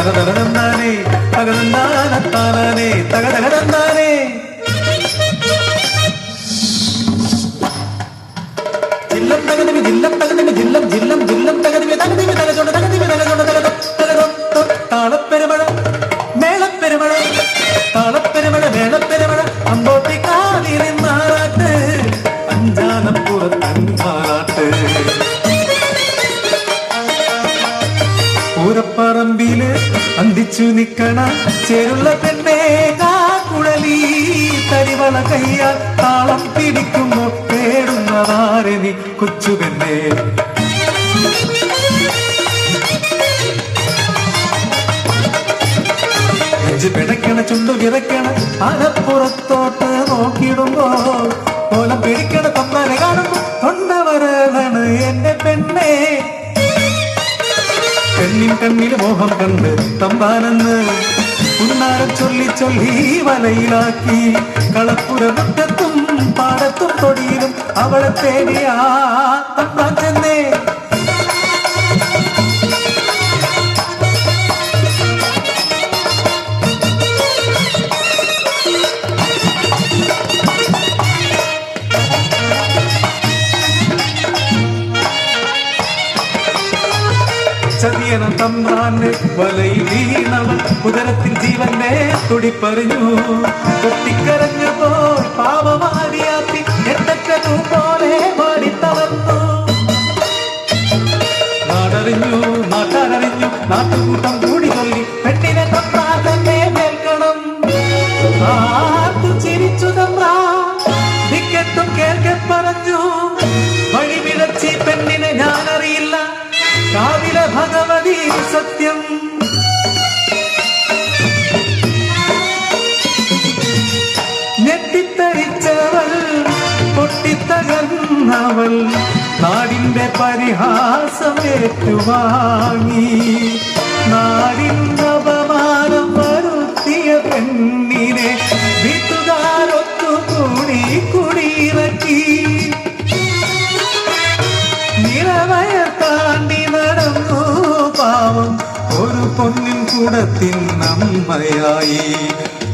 തകതകതന്നാനേ തകതന്നാനത്താനാനേ തകതകതന്നാനേ. ജില്ലം തകതിമി ജില്ലം തകതിമി ജില്ലം ജില്ലം ജില്ലം തകതിമി തകതിമി തകചോട് തകതിമി തകചോട് തകതം തകതം താളപ്പെരുമഴ മേളപ്പെരുമഴ താളപ്പെരുമഴ മേളപ്പെരുമഴ അമ്പോട്ടി കാതിരുന്നാട്ട് അഞ്ചാനപ്പുറത്തൻപാട്ട്. പൂരപ്പറമ്പില് അന്തിച്ചു നിക്കണ ചേരുള്ള പെണ്ണേ കാക്കുഴലി തരിവള കയ്യാൽ താളം പിടിക്കുമ്പോ പേടുന്നതാരെ നീ കൊച്ചു പെണ്ണേ. നെഞ്ച് പിടയ്ക്കണ ചുണ്ടു വിറയ്ക്കണ ആനപ്പുറത്തോട്ട് നോക്കിയിടുമ്പോ ഓലം പിടിക്കണ തമ്മാനെ കാണുമ്പോ തൊണ്ടവരാണ് എന്റെ പെണ്ണേ. പെണ്ണിൻ കണ്ണിൽ മോഹം കണ്ട് തമ്പാനെന്ന് ഉന്നാരം ചൊല്ലി ചൊല്ലി വലയിലാക്കി കളപ്പുര മുറ്റത്തും പാടത്തും തൊടിയിലും അവളെ തേടിയാ തമ്പാൻ ചെന്നേ. ചതിയന തമ്പ്രാന്റെ വലയിൽ വീണവൾ ഉദരത്തിൽ ജീവന്റെ തുടിപ്പറിഞ്ഞു. കൊത്തിക്കരഞ്ഞപ്പോൾ പാപമാരിയാത്തി എട്ടക്കനു പോലെ പാടിത്തളർന്നു. നാടറിഞ്ഞു നാട്ടാരറിഞ്ഞു നാട്ടുകൂട്ടം കൂടി ചൊല്ലി പെണ്ണിനെ തമ്പ്രാൻ തന്നെ കേൾക്കണം. ആർത്തു ചിരിച്ചു തമ്പ്രാ ടിക്കറ്റും കേൾക്കെ പറഞ്ഞു. വഴി വിളച്ചി പെണ്ണിനെ ഞാനറിയില്ല കാവിലെ ഭഗവതി സത്യം. ഞെട്ടിത്തരിച്ചവൾ പൊട്ടിത്തകർന്നവൾ നാടിന്റെ പരിഹാസം ഏറ്റുവാങ്ങി. നാടിന്റെ അപമാനം വരുത്തിയ പെണ്ണിനെ വീട്ടുകാരൊത്തുകൂടി കുടിയിറക്കി. നിറവയർ താണ്ടി നടന്നു പാവം ഒരു പൊന്നിൻ കൂടത്തിൻ അമ്മയായി.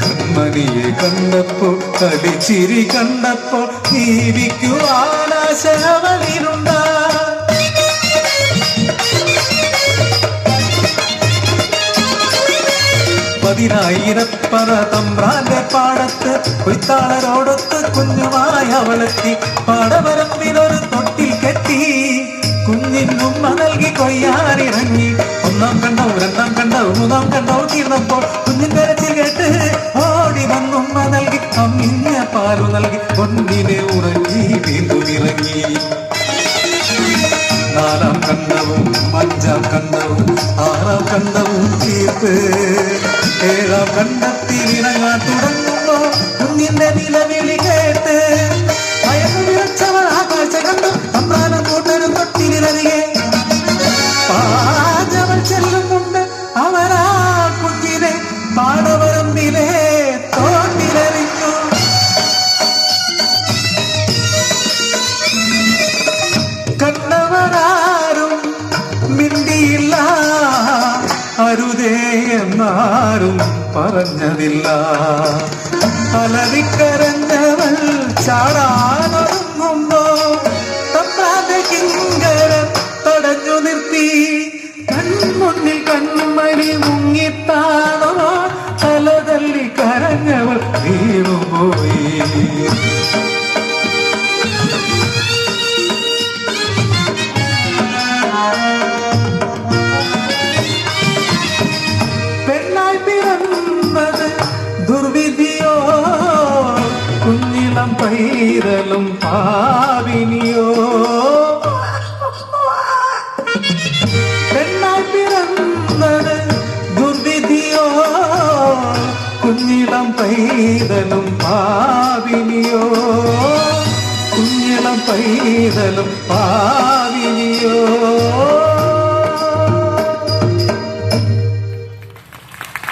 കൺമണിയെ കണ്ടപ്പോ കളിച്ചിരി കണ്ടപ്പോ ജീവിക്കുവാനാശവലിനുണ്ട. പതിനായിരപ്പറ തമ്പ്രാന്റെ പാടത്ത് കൊയ്ത്താളരോടൊത്ത് കുഞ്ഞുമായി അവളെത്തി. പാടവരമ്പിനൊരു തൊട്ടിൽ കെട്ടി കുഞ്ഞിൻ ഉമ്മ നൽകി കൊയ്യാനിറങ്ങി. ഒന്നാം കണ്ടോ രണ്ടാം കണ്ടോ മൂന്നാം കണ്ടോ തീർന്നപ്പോൾ കുഞ്ഞിൻ കരച്ചിൽ കേട്ട് ഓടി വന്നുമ്മ നൽകി അമ്മിഞ്ഞ പാലു നൽകി പൊന്നിനെ ഉറങ്ങി വീണ്ടും ഇറങ്ങി. നാലാം കണ്ടവും അഞ്ചാം കണ്ടവും ആറാം കണ്ടവും തീർത്ത് ഏഴാം കണ്ടത്തിൽ ഇറങ്ങാൻ തുടങ്ങുമ്പോ കുഞ്ഞിന്റെ നിലവിളി കേട്ട് ഭയന്നു വിറച്ചവൾ ആ കാഴ്ച കണ്ടു. തമ്പ്രാനം കൂട്ടരും തൊട്ടിലിറങ്ങിയേ പാചവൾ ചെല്ലുന്നുണ്ട് അവരാ കുഞ്ഞിനെ പാടവരമ്പിലെ തോട്ടിലെറിഞ്ഞു. കണ്ടവരാരും മിണ്ടിയില്ല അരുതേ എന്നാരും പറഞ്ഞതില്ല. അലറിക്കരഞ്ഞവൾ ചാടാനൊരുങ്ങുമ്പോ തമ്പ്രാന്റെ കിങ്കരൻ തടഞ്ഞു നിർത്തി. കൺമുന്നിൽ കൺമണി മുങ്ങിത്താണോ തലതല്ലി കരഞ്ഞവൾ വീണുപോയി. പെണ്ണായി പിറന്നത് ദുർവിധിയോ കുഞ്ഞിളം പൈതലും പാവിനിയോ. പെണ്ണായി പിറന്നത് ദുർവിധിയോ കുഞ്ഞിളം പൈതലും പാവിനിയോ. കുഞ്ഞിളം പൈതലും